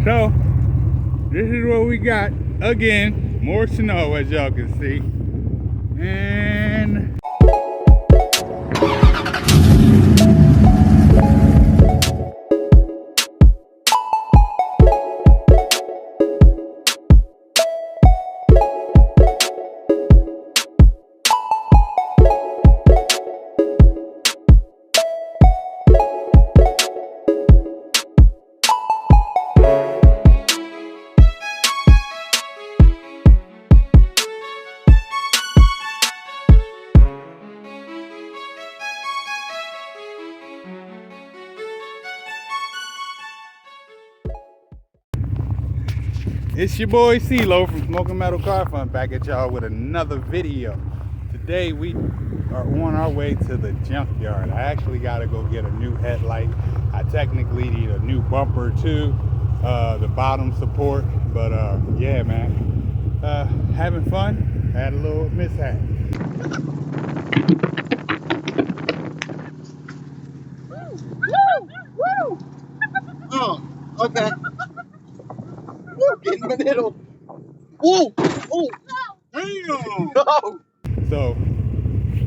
So this is what we got. Again, more snow as y'all can see. And it's your boy CeeLo from Smoking Metal Car Fun back at y'all with another video. Today we are on our way to the junkyard. I actually got to go get a new headlight. I technically need a new bumper too, the bottom support. But yeah, man, having fun. Had a little mishap. Woo! Oh, okay. Get in the middle. Whoa! Oh! Damn! No! So,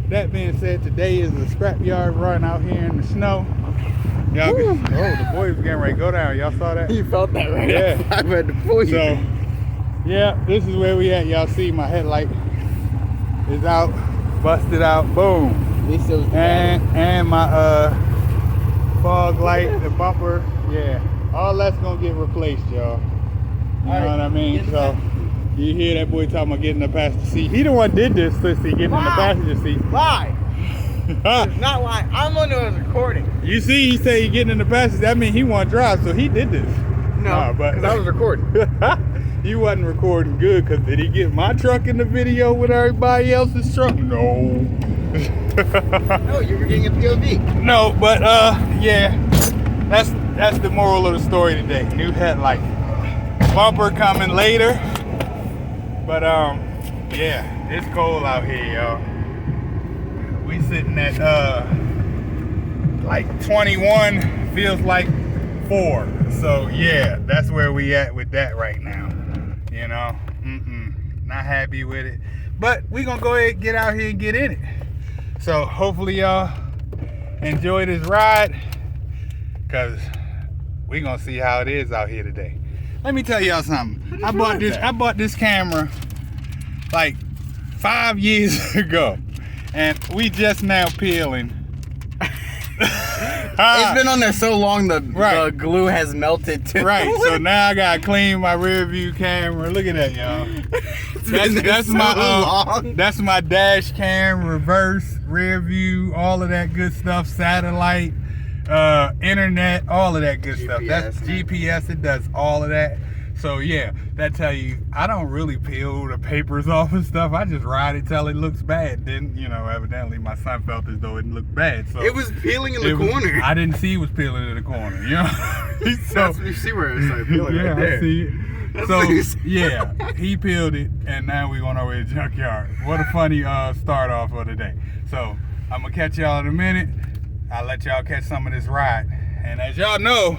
that being said, today is the scrapyard run out here in the snow. Y'all can, oh, the boys getting ready to go down. Y'all saw that? You felt that, right? Yeah. I had to pull you. So, yeah, this is where we at. Y'all see my headlight is out, busted out, boom. And my fog light, the bumper, yeah. All that's gonna get replaced, y'all. You know what I mean? So you hear that boy talking about getting in the passenger seat. He the one did this, Sissy, getting in the passenger seat. Lie! It's not lying. I'm on the recording. You see, he said he getting in the passenger. That means he want to drive, so he did this. No, because I was recording. You wasn't recording good, because did he get my truck in the video with everybody else's truck? No. No, you were getting a POV. No, but yeah, that's the moral of the story today. New headlight. Bumper coming later, but yeah, it's cold out here, y'all. We sitting at like 21, feels like 4. So yeah, that's where we at with that right now. You know, not happy with it, but we gonna go ahead and get out here and get in it. So hopefully y'all enjoy this ride, cause we gonna see how it is out here today. Let me tell y'all something. I bought this camera like 5 years ago, and we just now peeling. It's been on there so long the glue has melted too. Right. So now I gotta clean my rear view camera. Look at that, y'all. That's my dash cam, reverse, rear view, all of that good stuff, satellite. Internet, all of that good stuff. That's GPS. It does all of that. So yeah, that tell you I don't really peel the papers off and stuff. I just ride it till it looks bad. Then, you know, evidently my son felt as though it looked bad. So it was peeling in the corner. I didn't see it was peeling in the corner. You know. So you see where it started peeling. Yeah, right there. I see it. So yeah, he peeled it, and now we on our way to the junkyard. What a funny start off of the day. So I'm gonna catch y'all in a minute. I'll let y'all catch some of this ride. And as y'all know,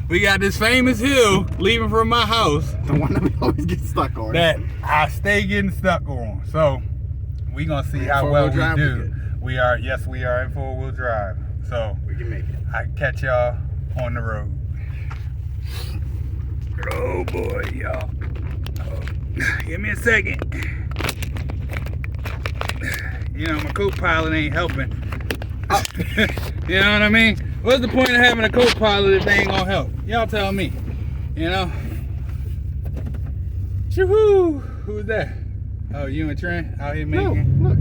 we got this famous hill leaving from my house. The one that we always get stuck on. That I stay getting stuck on. So we gonna see how well we do. We are in 4-wheel drive. So we can make it. I catch y'all on the road. Oh boy, y'all. Oh, give me a second. You know, my co-pilot ain't helping. You know what I mean? What's the point of having a co-pilot if they ain't gonna help? Y'all tell me. You know? Choo-hoo! Who's that? Oh, you and Trent out here making? No, look.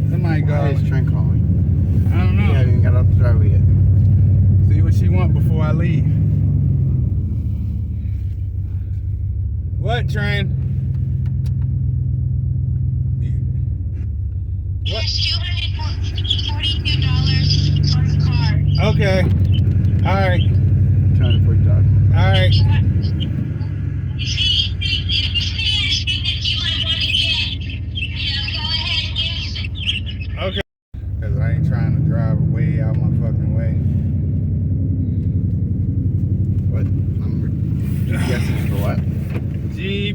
Somebody Why is calling. Trent calling? I don't know. He hasn't even got off the driveway yet. See what she want before I leave. What, Trent? It's $242 for the car. Okay. All right. $240. All right. You see, if you see anything that you might want to get, go ahead and give. Okay. Because I ain't trying to drive way out my fucking way. What?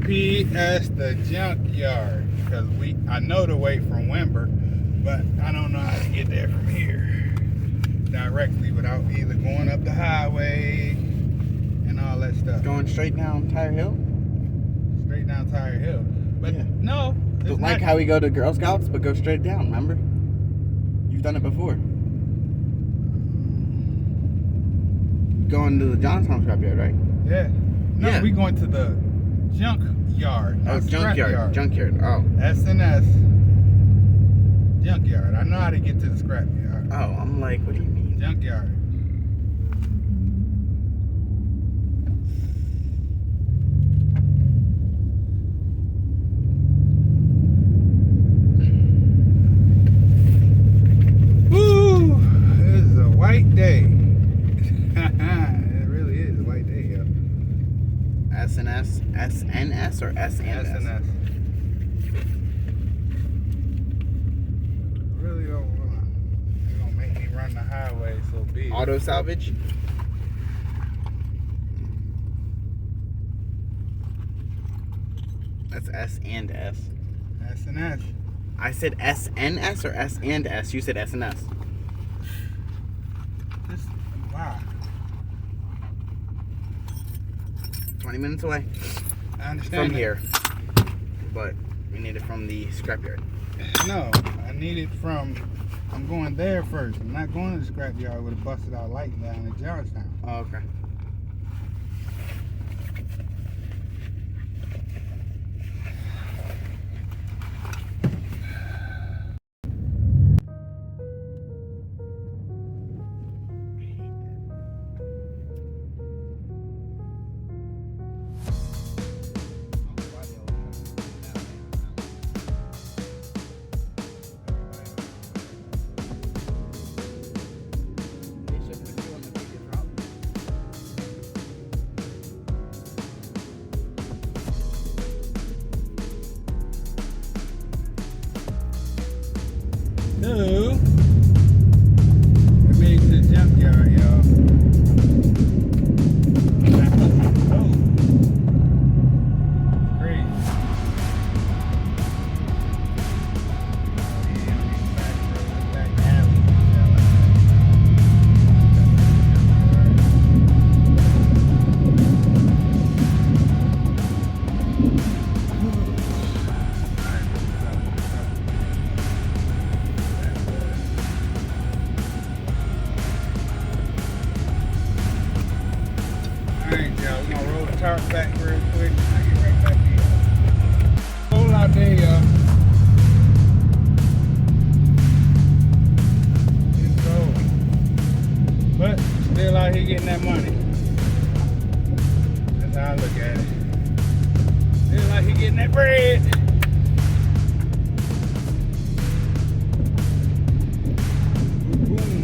GPS the junkyard because I know the way from Wimber, but I don't know how to get there from here directly without either going up the highway and all that stuff. Going straight down Tire Hill? Straight down Tire Hill. But Yeah. no. But like how we go to Girl Scouts, but go straight down, remember? You've done it before. Going to the Johnstown scrapyard, right? Yeah. No, Yeah. we going to the junkyard. Oh, not junkyard. scrapyard. Junkyard. Oh. S&S junkyard. I know how to get to the scrapyard. Oh, I'm like, what do you mean? Junkyard. Woo! This is a white day. It really is a white day, yo. S&S? SNS or S&S? S&S. Really don't wanna. They're gonna make me run the highway so big. Auto salvage? That's S and S. S&S. I said SNS or S and S. You said SNS. Wow. 20 minutes away I understand. from that. here. But we need it from the scrapyard. No, I need it from. I'm going there first. I'm not going to the scrapyard with a busted out light down in Georgetown. Oh, okay. No. It made it to the junkyard, y'all. Oh. Crazy. Back alley. Alright, y'all, we're gonna roll the tarp back real quick. I'll get right back to y'all. Cold out there, y'all. It's cold. But still out here getting that money. That's how I look at it. Still out here getting that bread. Boom.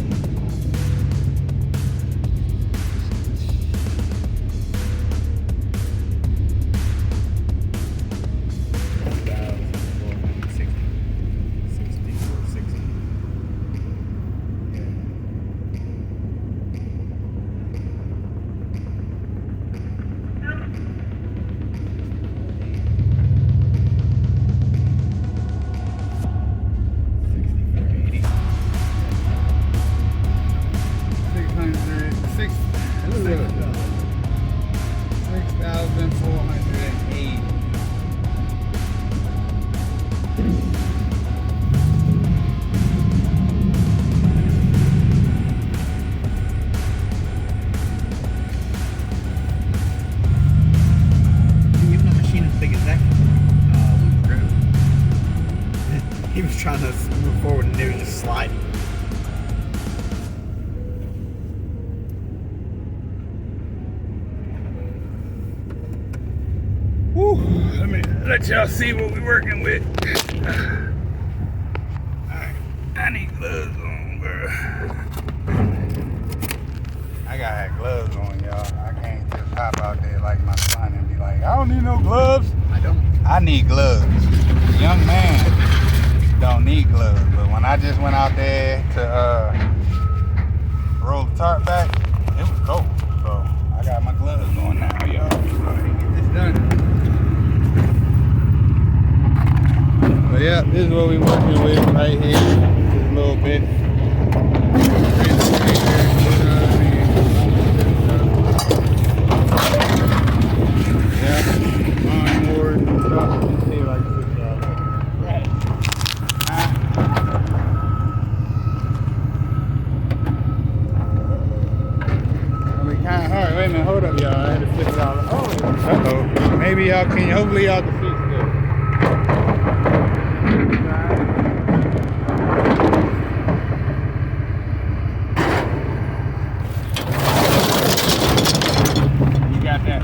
He was trying to move forward and they were just sliding. Woo, let me let y'all see what we're working with. Alright, I need gloves on, bro. I gotta have gloves on, y'all. I can't just hop out there like my son and be like, I don't need no gloves. I don't. I need gloves. The young man don't need gloves, but when I just went out there to roll the tarp back, it was cold. So I got my gloves on now, y'all. So I can get this done. Yep, this is what we working with right here. Just a little bit. Yeah, lawnmowers and stuff. You see like $6. Right. I mean, kind of hard. Wait a minute, hold up, y'all. I had to flip it out. Uh-oh. Maybe y'all can, hopefully y'all can see still. You got that.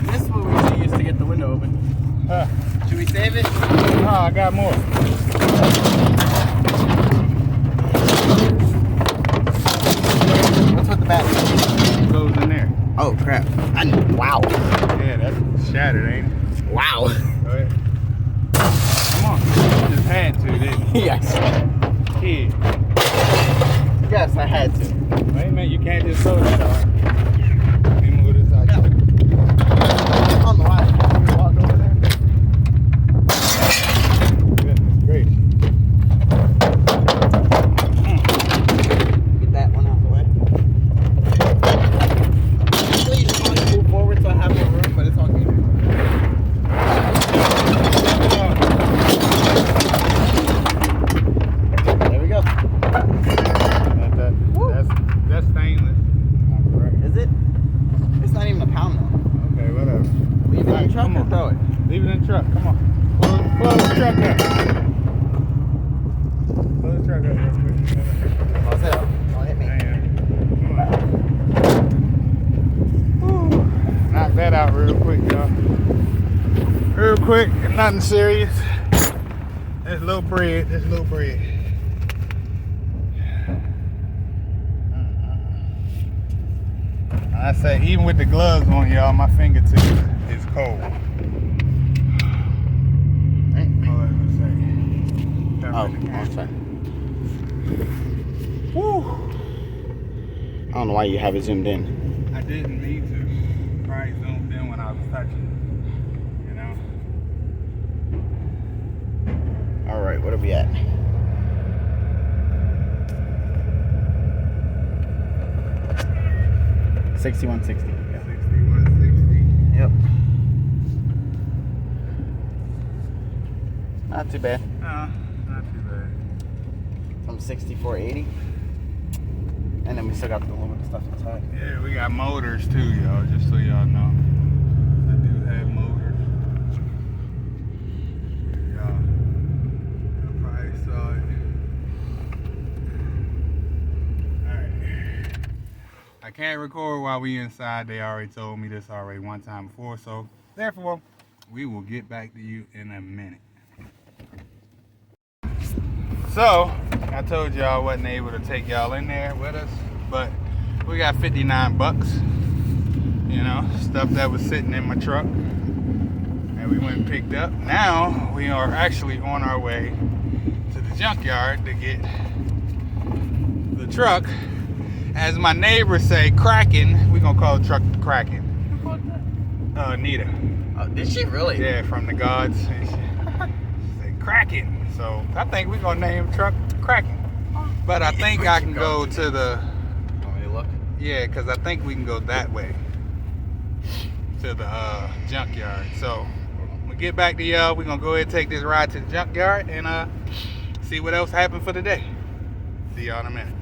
This is what we should use to get the window open. Should we save it? Oh, I got more. What's with the battery? It goes in there. Oh crap! Wow! Yeah, that's shattered, ain't it? Wow! Go ahead. Come on. You just had to, didn't you? Yes. Kid. Yes, I had to. Wait a minute, you can't just throw that on. Let me move this out. On the line. Can you walk over there? Goodness gracious. Get that one out the way. Please just move forward so I have more room, but it's all good. There we go. That's stainless. Is it? It's not even a pound though. Okay, whatever. Leave it in the truck Come or on. throw it? Leave it in the truck. Come on. Pull the truck up. Pull the truck up real quick. What's it up? Don't hit me. Come on. Whew. Knock that out real quick, y'all. Real quick, nothing serious. This little bread. I say, even with the gloves on, y'all, my fingertips is cold. Hold on a second. Oh, sorry. Woo! I don't know why you have it zoomed in. I didn't need to. Probably zoomed in when I was touching. You know? Alright, what are we at? 6160. 6160. Yep. Not too bad. Not too bad. From 6480. And then we still got the little bit of stuff inside. Yeah, we got motors too, y'all, just so y'all know. I do have motors. Y'all probably saw it. Alright. I can't record while we inside. They already told me this already one time before, so therefore, we will get back to you in a minute. So, I told y'all I wasn't able to take y'all in there with us, but we got 59 bucks, you know, stuff that was sitting in my truck, and we went and picked up. Now, we are actually on our way to the junkyard to get the truck, as my neighbors say, cracking. We're gonna call the truck cracking. Who bought that? Nita. Oh, did she really? Yeah, from the gods. She said cracking. So I think we're gonna name the truck Kraken. But I think I can go to the. Want me to look? Yeah, because I think we can go that way to the junkyard. So we'll get back to y'all. We're gonna go ahead and take this ride to the junkyard and see what else happened for the day. See y'all in a minute.